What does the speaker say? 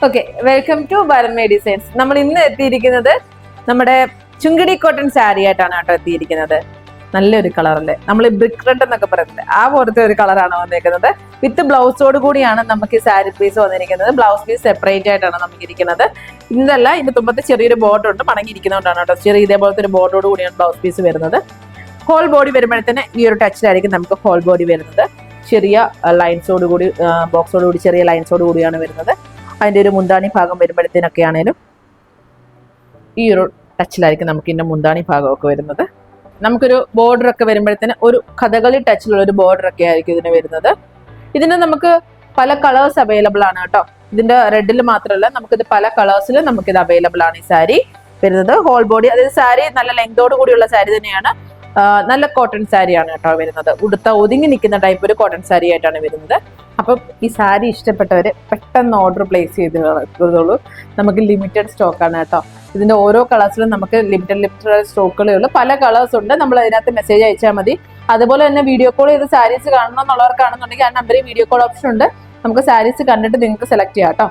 Okay, welcome to Burma designs. നമ്മൾ ഇന്ന് എത്തിയിരിക്കുന്നത് നമ്മുടെ ചുങ്കിടി കോട്ടൺ സാരി ആയിട്ടാണ് കേട്ടോ എത്തിയിരിക്കുന്നത്. നല്ലൊരു കളറല്ലേ, നമ്മൾ ബ്രിക്ക് റെഡ് എന്നൊക്കെ പറയുന്നത് ആ പോലത്തെ ഒരു കളറാണ് വന്നിരിക്കുന്നത്. വിത്ത് ബ്ലൗസോട് കൂടിയാണ് നമുക്ക് ഈ സാരി പീസ് വന്നിരിക്കുന്നത്. ബ്ലൗസ് പീസ് സെപ്പറേറ്റ് ആയിട്ടാണ് നമുക്ക് ഇരിക്കുന്നത്. ഇതല്ല, ഇതിന്റെ തുമ്പത്ത് ചെറിയൊരു ബോർഡർ ഉണ്ട്, മടങ്ങിയിരിക്കുന്നതുകൊണ്ടാണ് കേട്ടോ ചെറിയ ഇതേപോലത്തെ ഒരു ബോർഡോട് കൂടിയാണ് ബ്ലൗസ് പീസ് വരുന്നത്. ഹോൾ ബോഡി വരുമ്പോഴത്തേന് ഈ ഒരു ടച്ചിലായിരിക്കും നമുക്ക് ഹോൾ ബോഡി വരുന്നത്. ചെറിയ ലൈൻസോട് കൂടി, ബോക്സോട് കൂടി ചെറിയ ലൈൻസോട് കൂടിയാണ് വരുന്നത്. അതിൻ്റെ ഒരു മുന്താണി ഭാഗം വരുമ്പോഴത്തേനൊക്കെ ആണേലും ഈ ഒരു ടച്ചിലായിരിക്കും നമുക്ക് ഇതിൻ്റെ മുന്താണി ഭാഗമൊക്കെ വരുന്നത്. നമുക്കൊരു ബോർഡർ ഒക്കെ വരുമ്പോഴത്തേന് ഒരു കഥകളി ടച്ചിലുള്ള ഒരു ബോർഡർ ഒക്കെ ആയിരിക്കും ഇതിന് വരുന്നത്. ഇതിന് നമുക്ക് പല കളേഴ്സ് അവൈലബിൾ ആണ് കേട്ടോ. ഇതിന്റെ റെഡിൽ മാത്രമല്ല, നമുക്കിത് പല കളേഴ്സിലും നമുക്കിത് അവൈലബിൾ ആണ് ഈ സാരി വരുന്നത്. ഹോൾ ബോഡി, അതായത് സാരി നല്ല ലെങ്തോട് കൂടിയുള്ള സാരി തന്നെയാണ്. നല്ല കോട്ടൺ സാരിയാണ് കേട്ടോ വരുന്നത്. ഉടുത്ത ഒതുങ്ങി നിൽക്കുന്ന ടൈപ്പ് ഒരു കോട്ടൺ സാരി ആയിട്ടാണ് വരുന്നത്. അപ്പം ഈ സാരി ഇഷ്ടപ്പെട്ടവര് പെട്ടെന്ന് ഓർഡർ പ്ലേസ് ചെയ്തോളൂ. നമുക്ക് ലിമിറ്റഡ് സ്റ്റോക്കാണ് കേട്ടോ. ഇതിന്റെ ഓരോ കളേഴ്സിലും നമുക്ക് ലിമിറ്റഡ് സ്റ്റോക്കുകളേ ഉള്ളൂ. പല കളേഴ്സ് ഉണ്ട്, നമ്മൾ അതിനകത്ത് മെസ്സേജ് അയച്ചാൽ മതി. അതുപോലെ തന്നെ വീഡിയോ കോൾ ചെയ്ത് സാരീസ് കാണണം എന്നുള്ളവർക്കാണെന്നുണ്ടെങ്കിൽ ആ നമ്പറിൽ വീഡിയോ കോൾ ഓപ്ഷൻ ഉണ്ട്. നമുക്ക് സാരീസ് കണ്ടിട്ട് നിങ്ങൾക്ക് സെലക്ട് ചെയ്യാം കേട്ടോ.